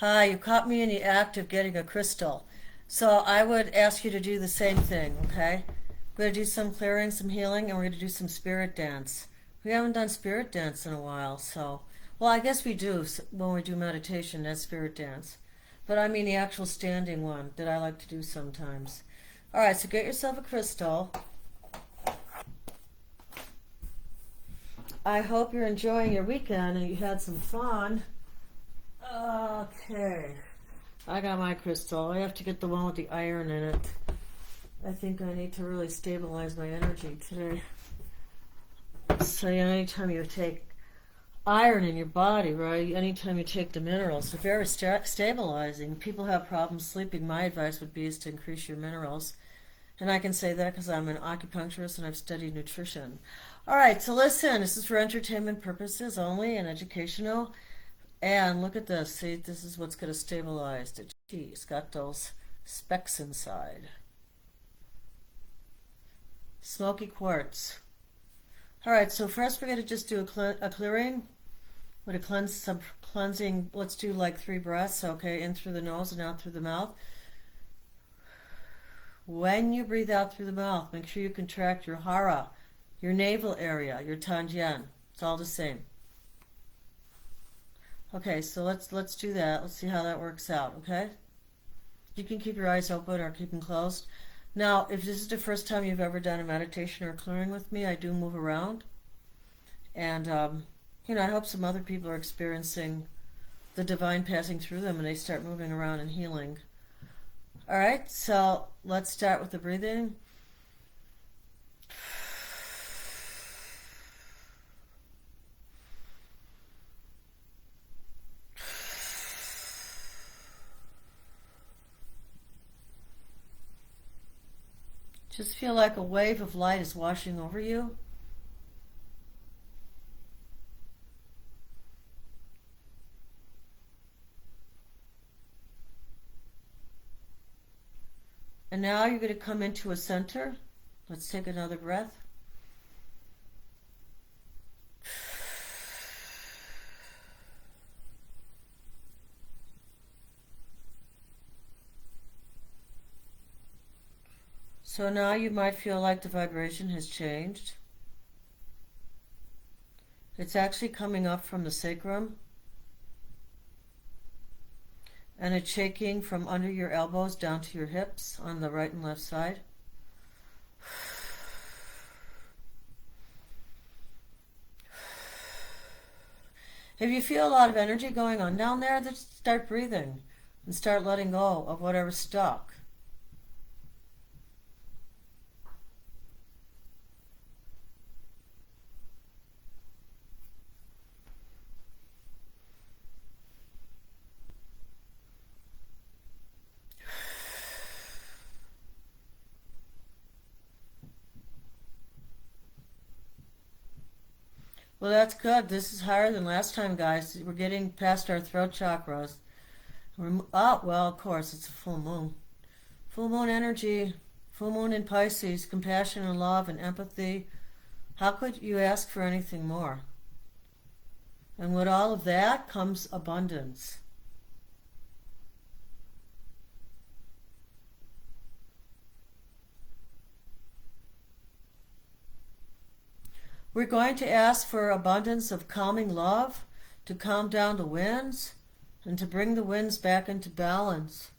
Hi, you caught me in the act of getting a crystal. So I would ask you to do the same thing, okay? We're going to do some clearing, some healing, and we're going to do some spirit dance. We haven't done spirit dance in a while, so. Well, I guess we do when we do meditation, that's spirit dance. But I mean the actual standing one that I like to do sometimes. All right, so get yourself a crystal. I hope you're enjoying your weekend and you had some fun. Okay. I got my crystal. I have to get the one with the iron in it. I think I need to really stabilize my energy today. So, anytime you take iron in your body, right? Anytime you take the minerals, they're very stabilizing. People have problems sleeping. My advice would be is to increase your minerals. And I can say that because I'm an acupuncturist and I've studied nutrition. All right, so listen, this is for entertainment purposes only and educational. And look at this. See, this is what's going to stabilize it. Gee, it's got those specks inside. Smoky quartz. All right, so first we're going to just do a clearing. We're going to cleanse some cleansing. Let's do like 3 breaths, okay? In through the nose and out through the mouth. When you breathe out through the mouth, make sure you contract your hara, your navel area, your tanjian. It's all the same. Okay, so let's do that. Let's see how that works out, okay? You can keep your eyes open or keep them closed. Now, if this is the first time you've ever done a meditation or clearing with me, I do move around. And, I hope some other people are experiencing the divine passing through them and they start moving around and healing. All right, so let's start with the breathing. Just feel like a wave of light is washing over you. And now you're going to come into a center. Let's take another breath. So now you might feel like the vibration has changed. It's actually coming up from the sacrum. And it's shaking from under your elbows down to your hips on the right and left side. If you feel a lot of energy going on down there, just start breathing and start letting go of whatever's stuck. Well, that's good. This is higher than last time, guys. We're getting past our throat chakras. Well, of course, it's a full moon. Full moon energy, full moon in Pisces, compassion and love and empathy. How could you ask for anything more? And with all of that comes abundance. We're going to ask for abundance of calming love to calm down the winds and to bring the winds back into balance.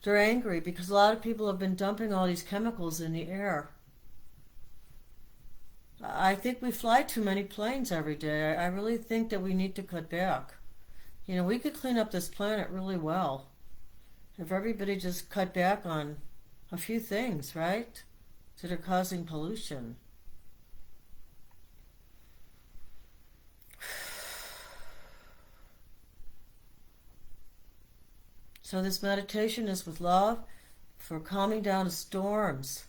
They're angry because a lot of people have been dumping all these chemicals in the air. I think we fly too many planes every day. I really think that we need to cut back. We could clean up this planet really well if everybody just cut back on a few things, right? That are causing pollution. So this meditation is with love for calming down the storms.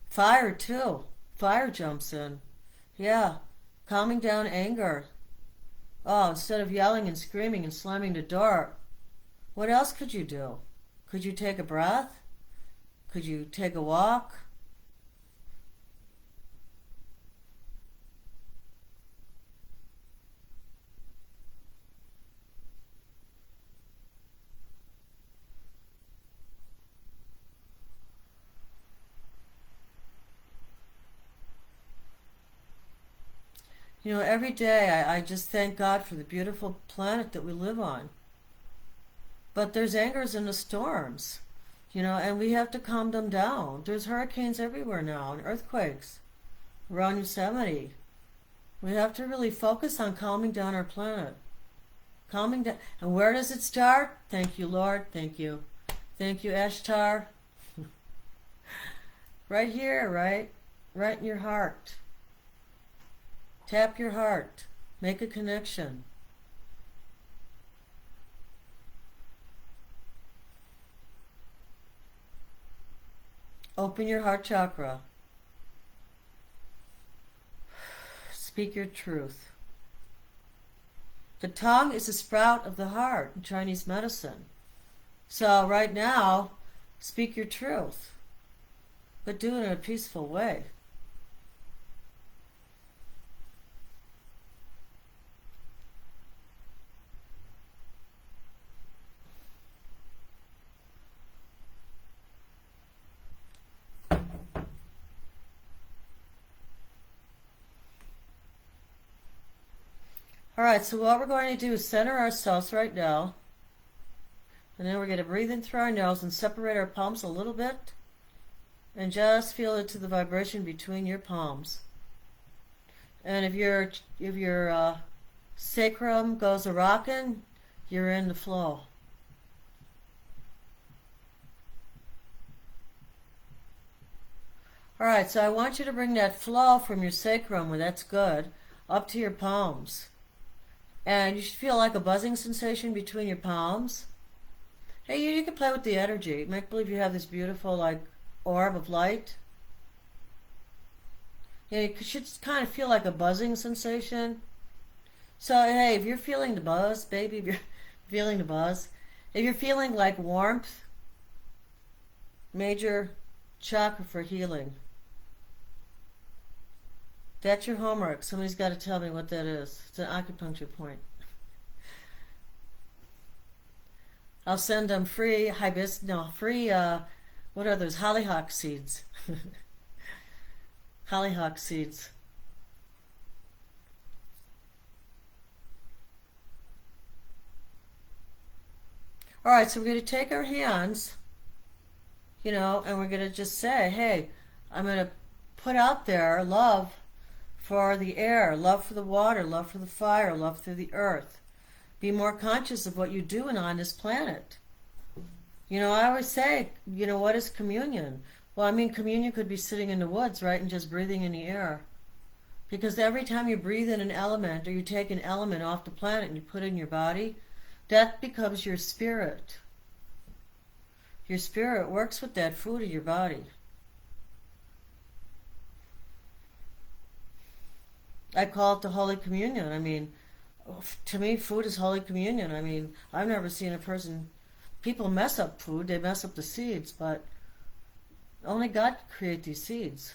Fire too. Fire jumps in. Yeah, calming down anger. Oh, instead of yelling and screaming and slamming the door, what else could you do? Could you take a breath? Could you take a walk? You know, every day I just thank God for the beautiful planet that we live on. But there's angers in the storms, you know, and we have to calm them down. There's hurricanes everywhere now and earthquakes around Yosemite. We have to really focus on calming down our planet. Calming down. And where does it start? Thank you, Lord. Thank you. Thank you, Ashtar. Right here, right? Right in your heart. Tap your heart. Make a connection. Open your heart chakra. Speak your truth. The tongue is the sprout of the heart in Chinese medicine. So right now, speak your truth, but do it in a peaceful way. All right, so what we're going to do is center ourselves right now. And then we're going to breathe in through our nose and separate our palms a little bit. And just feel it to the vibration between your palms. And if your sacrum goes a rocking, you're in the flow. All right, so I want you to bring that flow from your sacrum, where that's good, up to your palms. And you should feel like a buzzing sensation between your palms. Hey, you can play with the energy. Make believe you have this beautiful, like, orb of light. Yeah, you should kind of feel like a buzzing sensation. So, hey, if you're feeling the buzz, baby, if you're feeling the buzz, if you're feeling like warmth, major chakra for healing. That's your homework. Somebody's got to tell me what that is. It's an acupuncture point. I'll send them free what are those? Hollyhock seeds. Hollyhock seeds. All right, so we're going to take our hands, you know, and we're going to just say, hey, I'm going to put out there love for the air, love for the water, love for the fire, love for the earth. Be more conscious of what you're doing on this planet. You know, I always say, you know, what is communion? Well, I mean, communion could be sitting in the woods, right, and just breathing in the air. Because every time you breathe in an element, or you take an element off the planet and you put it in your body, that becomes your spirit. Your spirit works with that food in your body. I call it the Holy Communion. I mean, to me, food is Holy Communion. I mean, I've never seen a person... People mess up food, they mess up the seeds, but only God can create these seeds.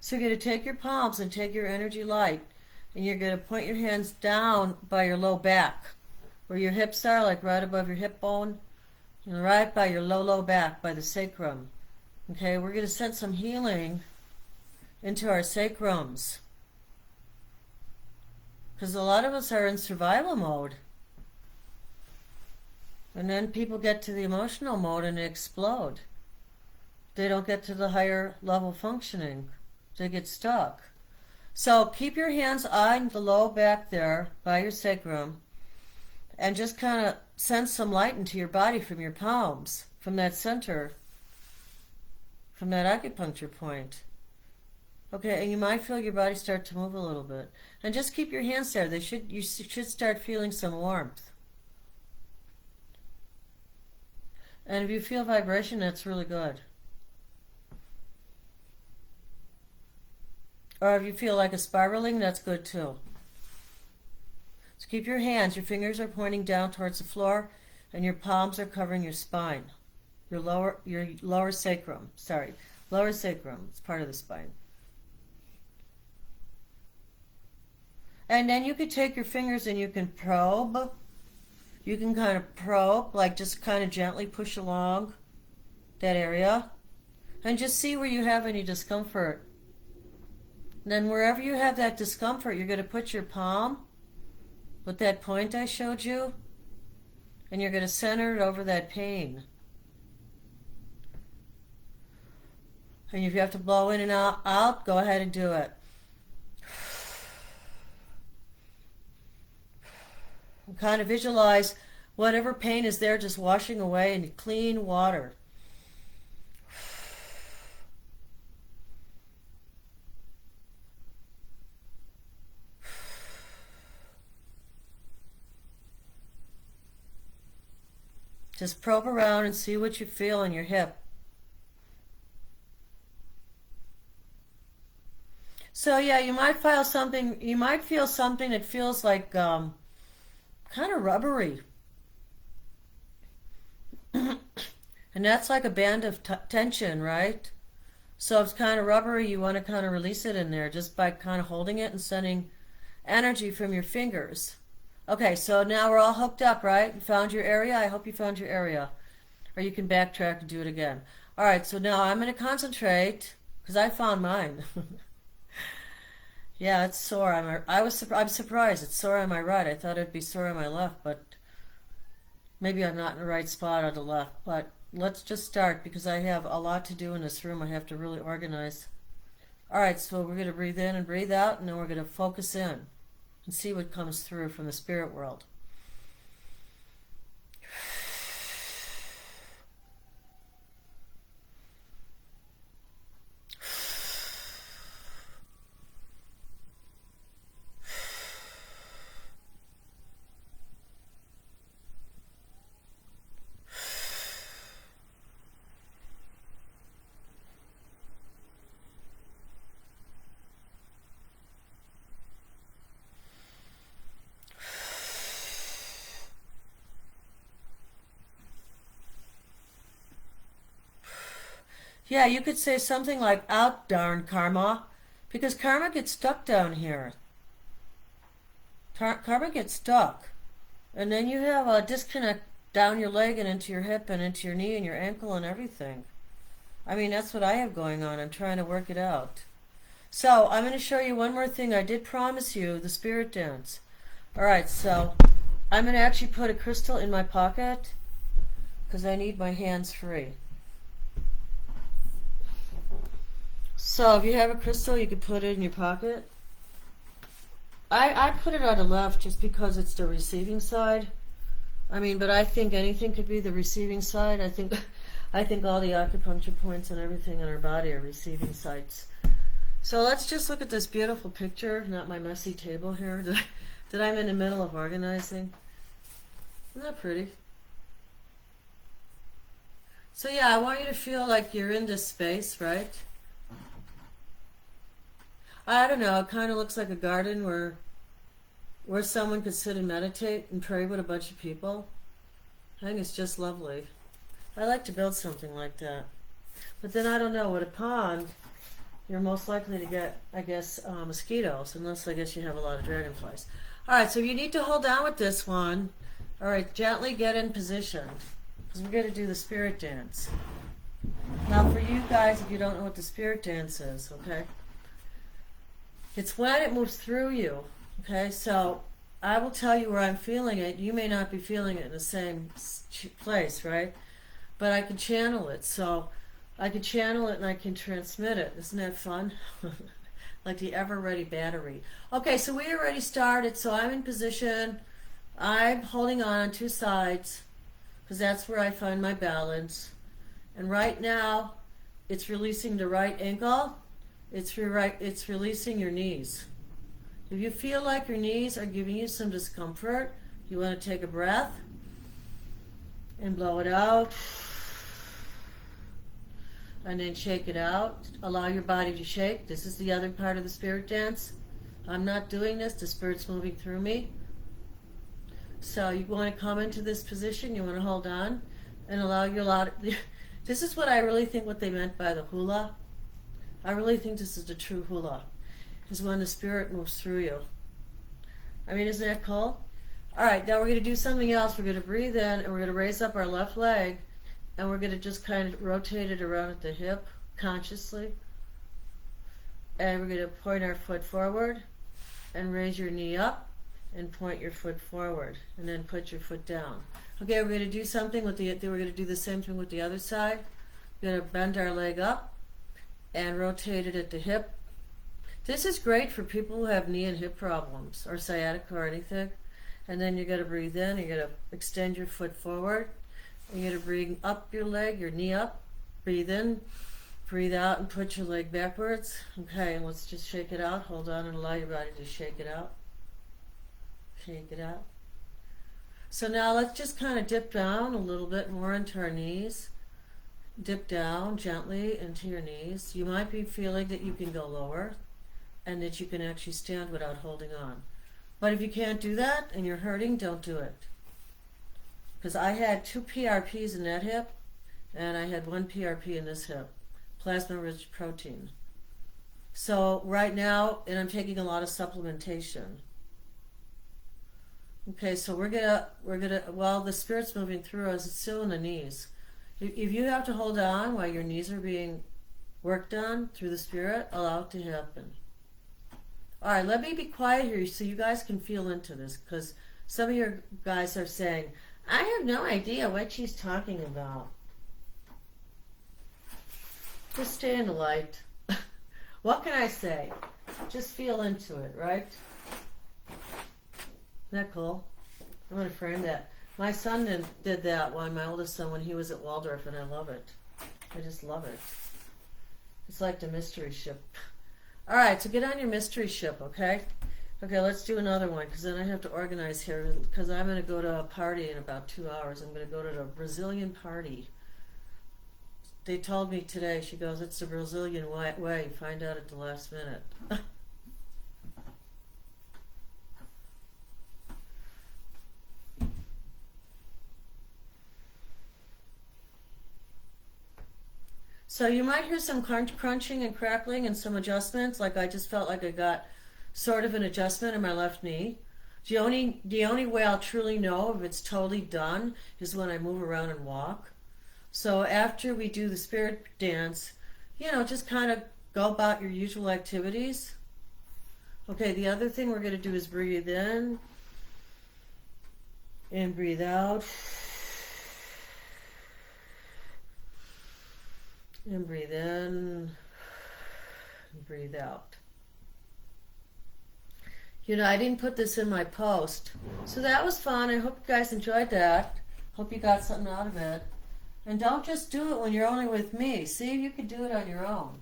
So you're going to take your palms and take your energy light, and you're going to point your hands down by your low back, where your hips are, like right above your hip bone, you know, right by your low back, by the sacrum. Okay, we're going to send some healing into our sacrums, because a lot of us are in survival mode, and then people get to the emotional mode and they explode. They don't get to the higher level functioning. They get stuck. So keep your hands on the low back there by your sacrum, and just kind of send some light into your body from your palms, from that center, from that acupuncture point. Okay, and you might feel your body start to move a little bit. And just keep your hands there. You should start feeling some warmth. And if you feel vibration, that's really good. Or if you feel like a spiraling, that's good too. So keep your hands, your fingers are pointing down towards the floor, and your palms are covering your spine. Your lower sacrum. Sorry, lower sacrum. It's part of the spine. And then you could take your fingers and you can probe you can kind of probe, like just kind of gently push along that area and just see where you have any discomfort. And then wherever you have that discomfort, you're going to put your palm with that point I showed you, and you're going to center it over that pain. And if you have to blow in and out, go ahead and do it. And kind of visualize whatever pain is there just washing away in clean water. Just probe around and see what you feel in your hip. So yeah, you might feel something. You might feel something that feels like kind of rubbery, and that's like a band of tension, right? So if it's kind of rubbery, you want to kind of release it in there just by kind of holding it and sending energy from your fingers. Okay, so now we're all hooked up, right? You found your area? I hope you found your area. Or you can backtrack and do it again. All right, so now I'm going to concentrate because I found mine. Yeah, it's sore. I'm surprised. It's sore on my right. I thought it'd be sore on my left, but maybe I'm not in the right spot on the left. But let's just start because I have a lot to do in this room. I have to really organize. All right, so we're going to breathe in and breathe out, and then we're going to focus in and see what comes through from the spirit world. Yeah, you could say something like, out darn karma, because karma gets stuck down here. Karma gets stuck. And then you have a disconnect down your leg and into your hip and into your knee and your ankle and everything. I mean, that's what I have going on. I'm trying to work it out. So I'm going to show you one more thing. I did promise you the spirit dance. All right, so I'm going to actually put a crystal in my pocket because I need my hands free. So if you have a crystal, you can put it in your pocket. I put it on the left just because it's the receiving side. I mean, but I think anything could be the receiving side. I think all the acupuncture points and everything in our body are receiving sites. So let's just look at this beautiful picture, not my messy table here that I'm in the middle of organizing. Isn't that pretty? So yeah, I want you to feel like you're in this space, right? I don't know, it kind of looks like a garden where someone could sit and meditate and pray with a bunch of people. I think it's just lovely. I like to build something like that. But then I don't know, with a pond, you're most likely to get, I guess, mosquitoes, unless I guess you have a lot of dragonflies. All right, so you need to hold on with this one. All right, gently get in position, because we're going to do the spirit dance. Now for you guys, if you don't know what the spirit dance is, okay? It's when it moves through you, okay? So I will tell you where I'm feeling it. You may not be feeling it in the same place, right? But I can channel it. So I can channel it and I can transmit it. Isn't that fun? Like the ever-ready battery. Okay, so we already started. So I'm in position. I'm holding on two sides because that's where I find my balance. And right now, it's releasing the right ankle. It's releasing your knees. If you feel like your knees are giving you some discomfort, you want to take a breath and blow it out. And then shake it out. Allow your body to shake. This is the other part of the spirit dance. I'm not doing this. The spirit's moving through me. So you want to come into this position. You want to hold on and allow your this is what I really think what they meant by the hula. I really think this is the true hula, is when the spirit moves through you. I mean, isn't that cool? All right, now we're going to do something else. We're going to breathe in and we're going to raise up our left leg and we're going to just kind of rotate it around at the hip consciously. And we're going to point our foot forward and raise your knee up and point your foot forward and then put your foot down. Okay, we're going to do something with we're going to do the same thing with the other side. We're going to bend our leg up and rotate it at the hip. This is great for people who have knee and hip problems or sciatica or anything. And then you're going to breathe in, you're going to extend your foot forward. You're going to bring up your leg, your knee up. Breathe in, breathe out, and put your leg backwards. Okay, and let's just shake it out. Hold on and allow your body to shake it out. Shake it out. So now let's just kind of dip down a little bit more into our knees. Dip down gently into your knees. You might be feeling that you can go lower and that you can actually stand without holding on. But if you can't do that and you're hurting, don't do it. Because I had 2 PRPs in that hip, and I had 1 PRP in this hip, plasma-rich protein. So right now, and I'm taking a lot of supplementation. Okay, so we're gonna, while the spirit's moving through us, it's still in the knees. If you have to hold on while your knees are being worked on through the spirit, allow it to happen. All right, let me be quiet here so you guys can feel into this, because some of your guys are saying, I have no idea what she's talking about. Just stay in the light. What can I say? Just feel into it, right? Isn't that cool? I'm going to frame that. My son did that one, my oldest son, when he was at Waldorf, and I love it. I just love it. It's like the mystery ship. All right, so get on your mystery ship, okay? Okay, let's do another one, because then I have to organize here, because I'm going to go to a party in about 2 hours. I'm going to go to the Brazilian party. They told me today, she goes, it's the Brazilian way. Find out at the last minute. So you might hear some crunching and crackling and some adjustments, like I just felt like I got sort of an adjustment in my left knee. The only way I'll truly know if it's totally done is when I move around and walk. So after we do the spirit dance, just kind of go about your usual activities. Okay, the other thing we're going to do is breathe in and breathe out. And breathe in and breathe out. I didn't put this in my post. So that was fun. I hope you guys enjoyed that. Hope you got something out of it. And don't just do it when you're only with me. See if you can do it on your own.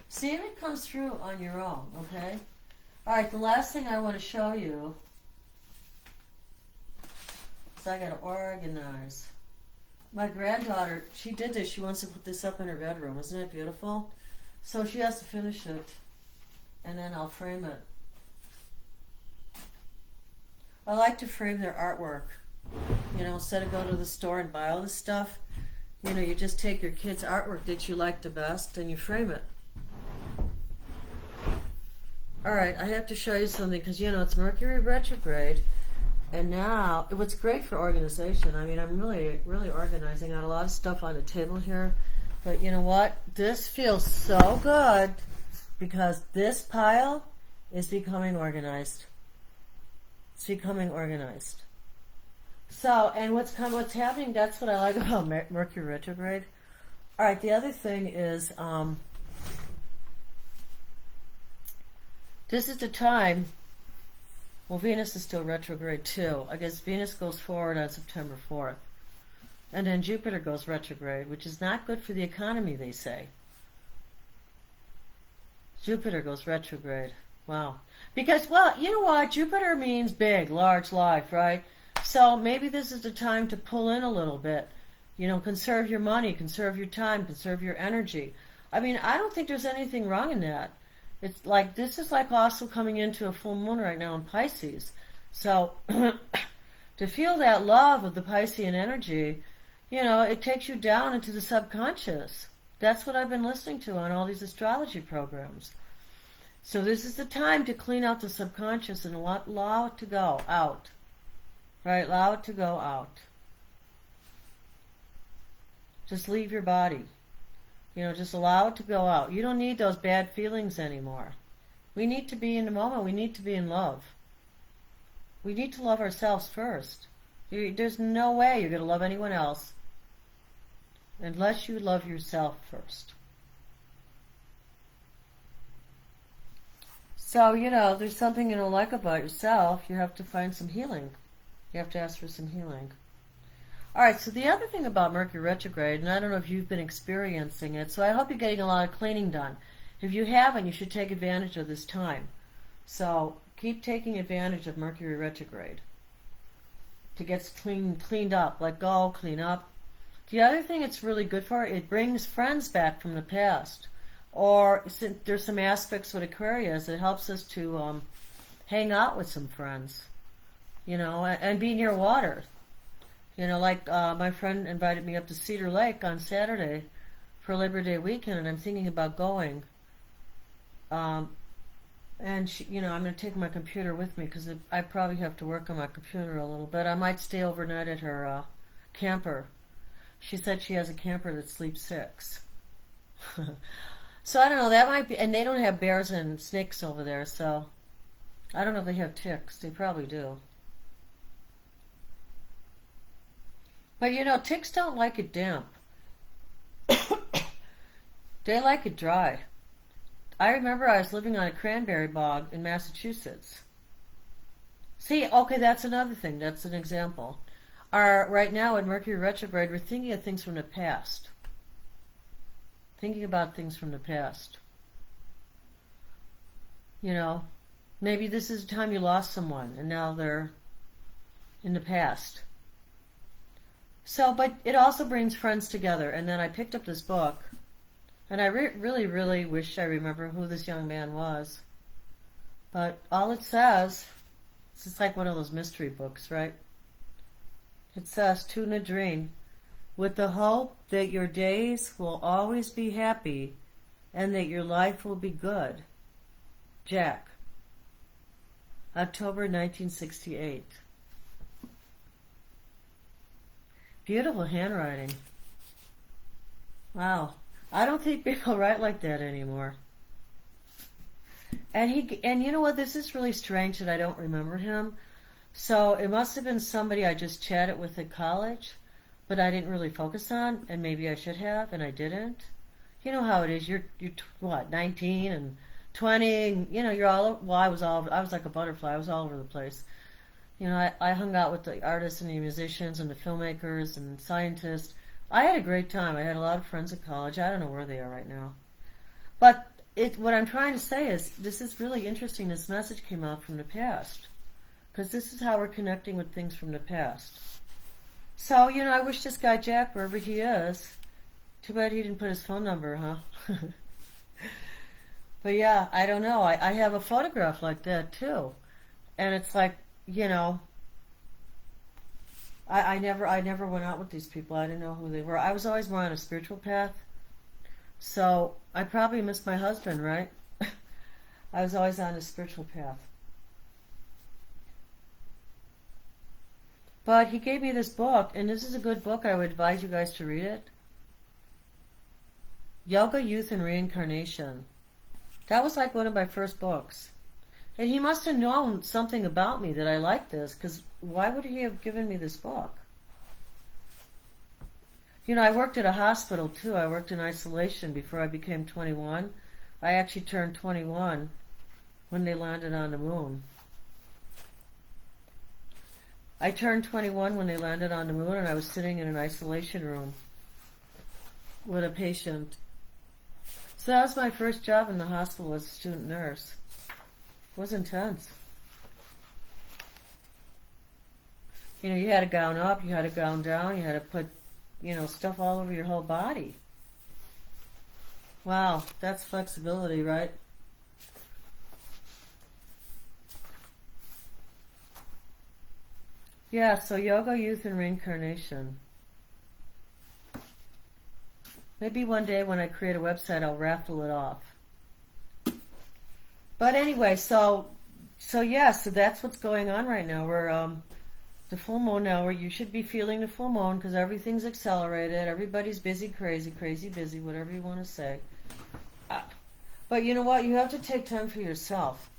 See if it comes through on your own, okay? All right, the last thing I want to show you is I got to organize. My granddaughter, she did this. She wants to put this up in her bedroom. Isn't it beautiful? So she has to finish it, and then I'll frame it. I like to frame their artwork. Instead of go to the store and buy all this stuff, you just take your kid's artwork that you like the best and you frame it. All right, I have to show you something because, it's Mercury retrograde. And now, what's great for organization, I'm really, really organizing. I got a lot of stuff on the table here. But you know what? This feels so good because this pile is becoming organized. It's becoming organized. So, and what's happening, that's what I like about Mercury retrograde. All right, the other thing is, this is the time. Well, Venus is still retrograde too. I guess Venus goes forward on September 4th. And then Jupiter goes retrograde, which is not good for the economy, they say. Jupiter goes retrograde. Wow. Because, well, you know what? Jupiter means big, large life, right? So maybe this is the time to pull in a little bit. Conserve your money, conserve your time, conserve your energy. I don't think there's anything wrong in that. It's like, this is like also coming into a full moon right now in Pisces. So, to feel that love of the Piscean energy, it takes you down into the subconscious. That's what I've been listening to on all these astrology programs. So this is the time to clean out the subconscious and allow it to go out. right? Allow it to go out. Just leave your body. Just allow it to go out. You don't need those bad feelings anymore. We need to be in the moment. We need to be in love. We need to love ourselves first. There's no way you're going to love anyone else unless you love yourself first. So, there's something you don't like about yourself. You have to find some healing. You have to ask for some healing. Alright, so the other thing about Mercury retrograde, and I don't know if you've been experiencing it, so I hope you're getting a lot of cleaning done. If you haven't, you should take advantage of this time. So, keep taking advantage of Mercury retrograde to get cleaned up. Let go, clean up. The other thing it's really good for, it brings friends back from the past. Or there's some aspects with Aquarius, it helps us to hang out with some friends, and be near water. Like my friend invited me up to Cedar Lake on Saturday for Labor Day weekend, and I'm thinking about going. And she, I'm going to take my computer with me because I probably have to work on my computer a little bit. I might stay overnight at her camper. She said she has a camper that sleeps 6. So I don't know, that might be, and they don't have bears and snakes over there, so I don't know if they have ticks. They probably do. But ticks don't like it damp. They like it dry. I remember I was living on a cranberry bog in Massachusetts. See, okay, that's another thing. That's an example. Right now in Mercury retrograde, we're thinking of things from the past. Thinking about things from the past. Maybe this is the time you lost someone and now they're in the past. So, but it also brings friends together. And then I picked up this book, and I really, really wish I remember who this young man was. But all it says, it's just like one of those mystery books, right? It says, to Nadreen, with the hope that your days will always be happy and that your life will be good. Jack. October 1968. Beautiful handwriting. Wow. I don't think people write like that anymore. And you know what? This is really strange that I don't remember him. So it must have been somebody I just chatted with at college, but I didn't really focus on, and maybe I should have, and I didn't. You know how it is. You're what, 19 and 20, and, you're all, well, I was like a butterfly. I was all over the place. I hung out with the artists and the musicians and the filmmakers and scientists. I had a great time. I had a lot of friends at college. I don't know where they are right now. But what I'm trying to say is, this is really interesting. This message came out from the past. Because this is how we're connecting with things from the past. So, I wish this guy Jack, wherever he is, too bad he didn't put his phone number, huh? But yeah, I don't know. I have a photograph like that too. And it's like, I never went out with these people. I didn't know who they were. I was always more on a spiritual path. So I probably missed my husband, right? I was always on a spiritual path. But he gave me this book, and this is a good book. I would advise you guys to read it. Yoga, Youth, and Reincarnation. That was like one of my first books. And he must have known something about me that I liked this, because why would he have given me this book? I worked at a hospital too. I worked in isolation before I became 21. I actually turned 21 when they landed on the moon. I turned 21 when they landed on the moon, and I was sitting in an isolation room with a patient. So that was my first job in the hospital as a student nurse. It was intense. You had a gown up, you had a gown down, you had to put, stuff all over your whole body. Wow, that's flexibility, right? Yeah, so yoga, youth, and reincarnation. Maybe one day when I create a website, I'll raffle it off. But anyway, so that's what's going on right now. The full moon now, where you should be feeling the full moon because everything's accelerated. Everybody's busy, crazy, crazy, busy, whatever you want to say. But you know what? You have to take time for yourself.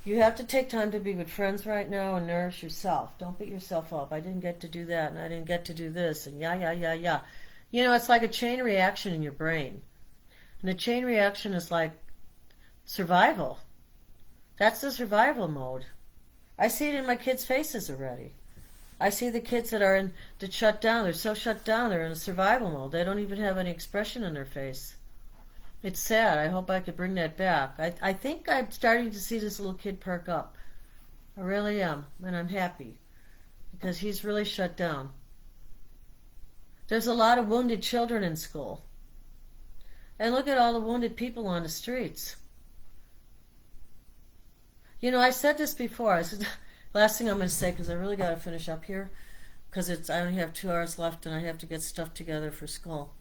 You have to take time to be with friends right now and nourish yourself. Don't beat yourself up. I didn't get to do that, and I didn't get to do this, and yeah. You know, it's like a chain reaction in your brain. And the chain reaction is like survival. That's the survival mode. I see it in my kids' faces already. I see the kids that shut down. They're so shut down, they're in a survival mode. They don't even have any expression in their face. It's sad. I hope I could bring that back. I think I'm starting to see this little kid perk up. I really am, and I'm happy because he's really shut down. There's a lot of wounded children in school. And look at all the wounded people on the streets. You know, I said this before. I said, last thing I'm going to say, because I really got to finish up here, because I only have 2 hours left and I have to get stuff together for school.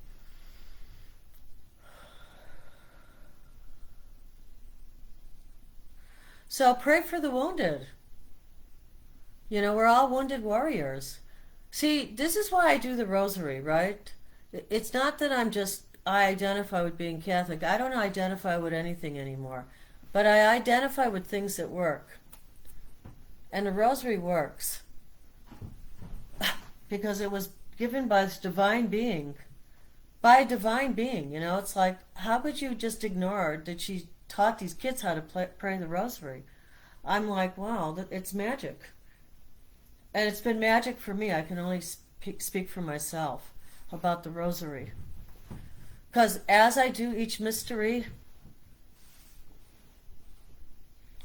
So pray for the wounded. You know, we're all wounded warriors. See, this is why I do the rosary, right? It's not that I identify with being Catholic. I don't identify with anything anymore. But I identify with things that work. And the rosary works. Because it was given by this divine being. By a divine being, you know? It's like, how could you just ignore that she taught these kids how to pray the rosary? I'm like, wow, it's magic. And it's been magic for me. I can only speak for myself about the rosary. Because as I do each mystery,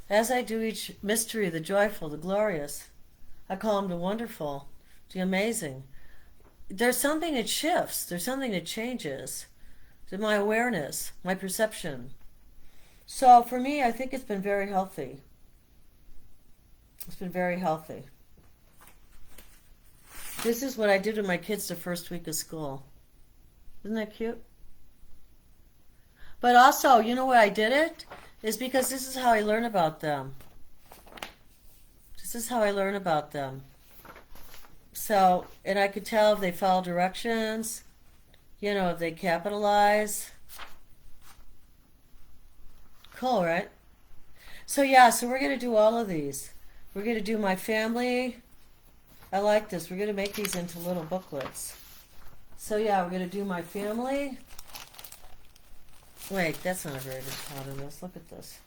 the joyful, the glorious, I call them the wonderful, the amazing, there's something that shifts. There's something that changes. My awareness, my perception. So for me, I think it's been very healthy. It's been very healthy. This is what I did with my kids the first week of school. Isn't that cute? But also, you know why I did it? Is because this is how I learn about them. This is how I learn about them. So, and I could tell if they follow directions, you know, if they capitalize. Cool, right? So yeah, so we're going to do all of these. We're going to do my family. I like this. We're going to make these into little booklets. So yeah, we're going to do my family. Wait, that's not a very good shot of this. Look at this.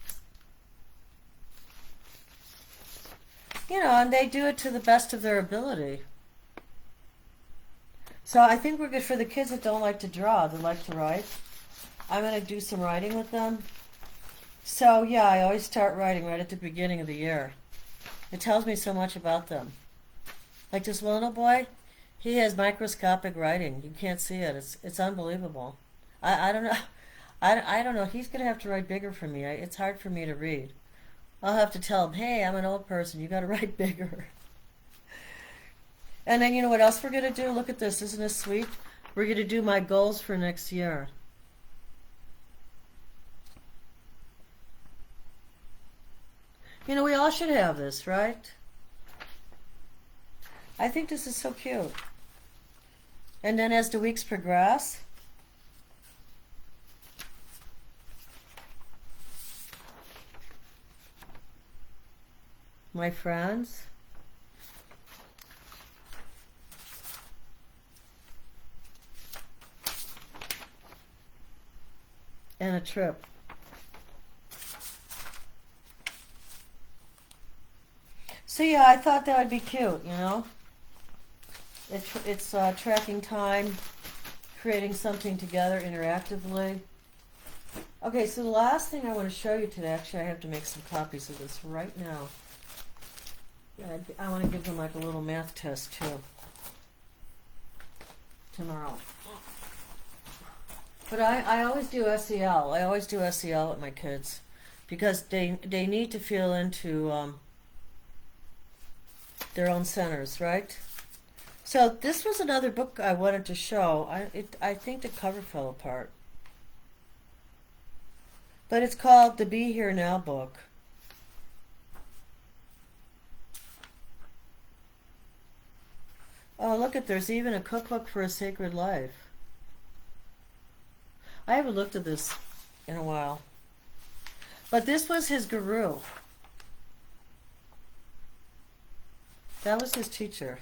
You know, and they do it to the best of their ability. So I think we're good for the kids that don't like to draw, that like to write. I'm going to do some writing with them. So yeah, I always start writing right at the beginning of the year. It tells me so much about them. Like this little boy, he has microscopic writing. You can't see it. It's unbelievable. I don't know. I don't know. He's going to have to write bigger for me. It's hard for me to read. I'll have to tell him, hey, I'm an old person. You got to write bigger. And then you know what else we're going to do? Look at this. Isn't this sweet? We're going to do my goals for next year. You know, we all should have this, right? I think this is so cute. And then as the weeks progress, my friends, and a trip. So yeah, I thought that would be cute, you know. It's tracking time, creating something together interactively. Okay, so the last thing I want to show you today, actually I have to make some copies of this right now. I want to give them like a little math test too, tomorrow. But I always do SEL. I always do SEL with my kids because they need to feel into their own centers, right? So this was another book I wanted to show. I think the cover fell apart. But it's called the Be Here Now book. Oh, look at, there's even a cookbook for a sacred life. I haven't looked at this in a while. But this was his guru. That was his teacher.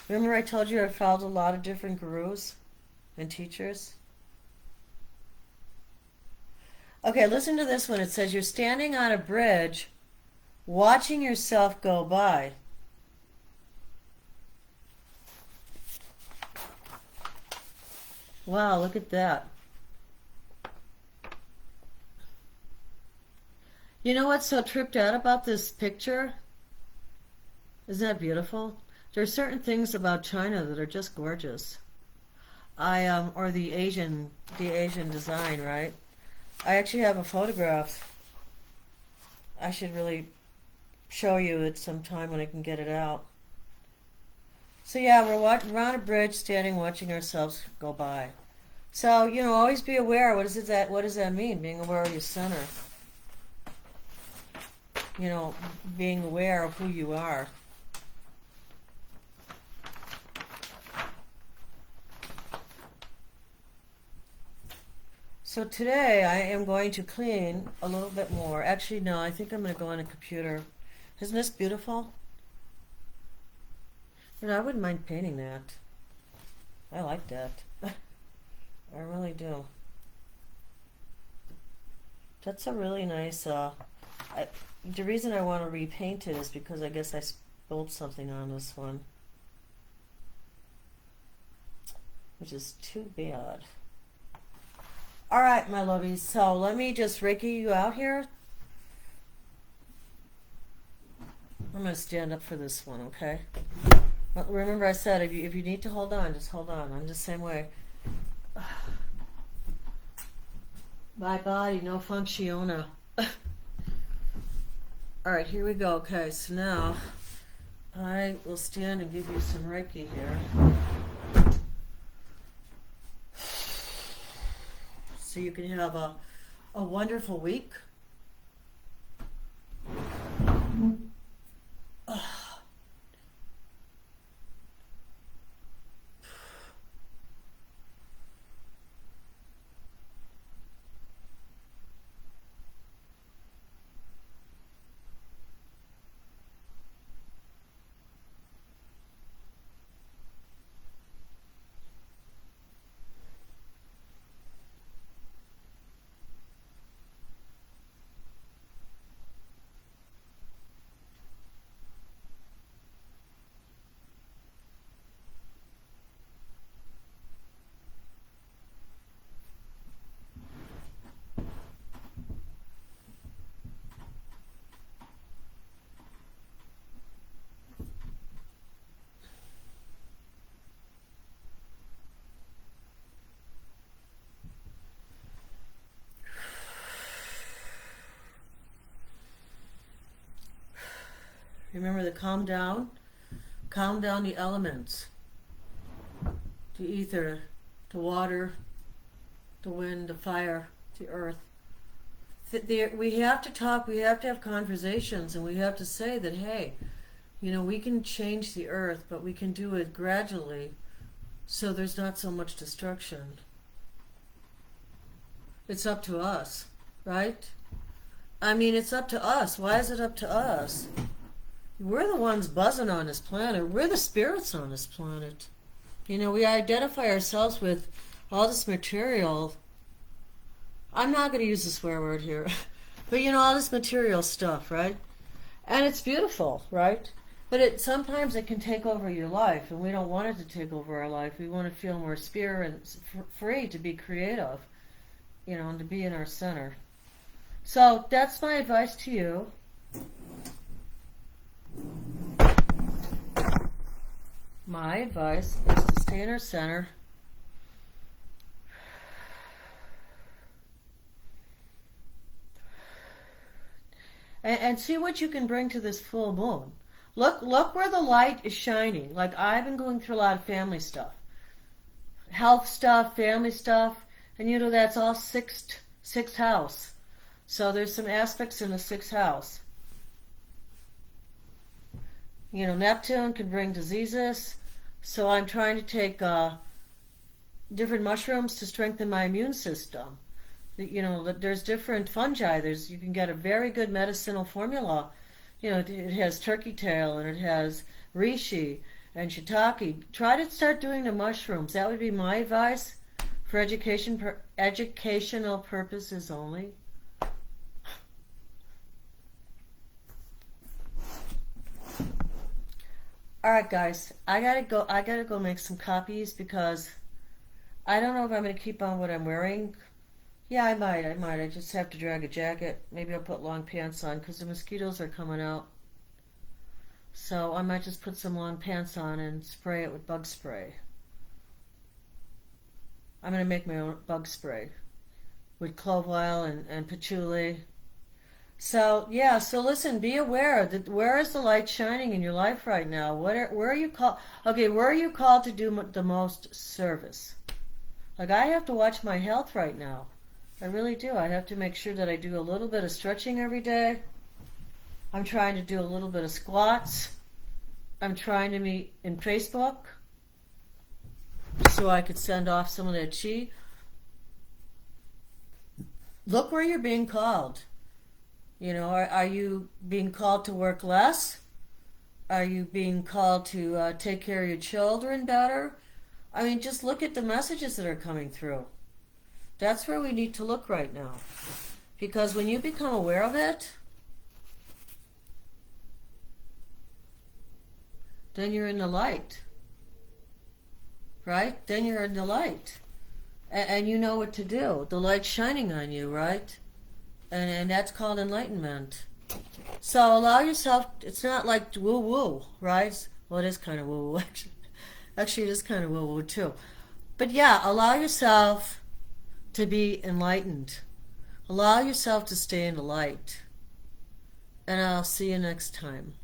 Remember I told you I followed a lot of different gurus and teachers? Okay, listen to this one. It says, you're standing on a bridge watching yourself go by. Wow, look at that. You know what's so tripped out about this picture? Isn't that beautiful? There are certain things about China that are just gorgeous. Or the Asian design, right? I actually have a photograph. I should really show you it sometime when I can get it out. So yeah, we're on a bridge, standing, watching ourselves go by. So, you know, always be aware. What does that mean? Being aware of your center. You know, being aware of who you are. So today I am going to clean a little bit more. Actually, no, I think I'm going to go on a computer. Isn't this beautiful? You know, I wouldn't mind painting that. I like that. I really do. That's a really nice, the reason I want to repaint it is because I guess I spilled something on this one. Which is too bad. Alright, my lovies, so let me just Reiki you out here. I'm going to stand up for this one, okay? But remember I said, if you need to hold on, just hold on. I'm the same way. My body, no functiona. Alright, here we go. Okay, so now I will stand and give you some Reiki here. So you can have a wonderful week. Remember to calm down the elements, the ether, the water, the wind, the fire, the earth. We have to talk, we have to have conversations, and we have to say that, hey, you know, we can change the earth, but we can do it gradually so there's not so much destruction. It's up to us, right? I mean, it's up to us. Why is it up to us? We're the ones buzzing on this planet. We're the spirits on this planet. You know, we identify ourselves with all this material. I'm not going to use the swear word here. But, you know, all this material stuff, right? And it's beautiful, right? But sometimes it can take over your life, and we don't want it to take over our life. We want to feel more spirit and free to be creative, you know, and to be in our center. So that's my advice to you. My advice is to stay in our center. And see what you can bring to this full moon. Look where the light is shining. Like, I've been going through a lot of family stuff. Health stuff, family stuff. And you know, that's all sixth house. So there's some aspects in the sixth house. You know, Neptune can bring diseases. So I'm trying to take different mushrooms to strengthen my immune system. You know, there's different fungi. You can get a very good medicinal formula. You know, it has turkey tail and it has reishi and shiitake. Try to start doing the mushrooms. That would be my advice for educational purposes only. All right, guys, I gotta go. I gotta go make some copies because I don't know if I'm gonna keep on what I'm wearing. Yeah, I might. I might. I just have to drag a jacket. Maybe I'll put long pants on because the mosquitoes are coming out. So I might just put some long pants on and spray it with bug spray. I'm gonna make my own bug spray with clove oil and patchouli. So yeah, so listen, be aware that where is the light shining in your life right now? Where are you called? Okay, where are you called to do the most service? Like I have to watch my health right now. I really do. I have to make sure that I do a little bit of stretching every day. I'm trying to do a little bit of squats. I'm trying to meet in Facebook so I could send off some of that chi. Look where you're being called. You know, are you being called to work less? Are you being called to take care of your children better? I mean, just look at the messages that are coming through. That's where we need to look right now. Because when you become aware of it, then you're in the light. Right? Then you're in the light. And you know what to do. The light's shining on you, right? And that's called enlightenment. So allow yourself, it's not like woo-woo, right? Well, it is kind of woo-woo, actually. Actually, it is kind of woo-woo, too. But yeah, allow yourself to be enlightened. Allow yourself to stay in the light. And I'll see you next time.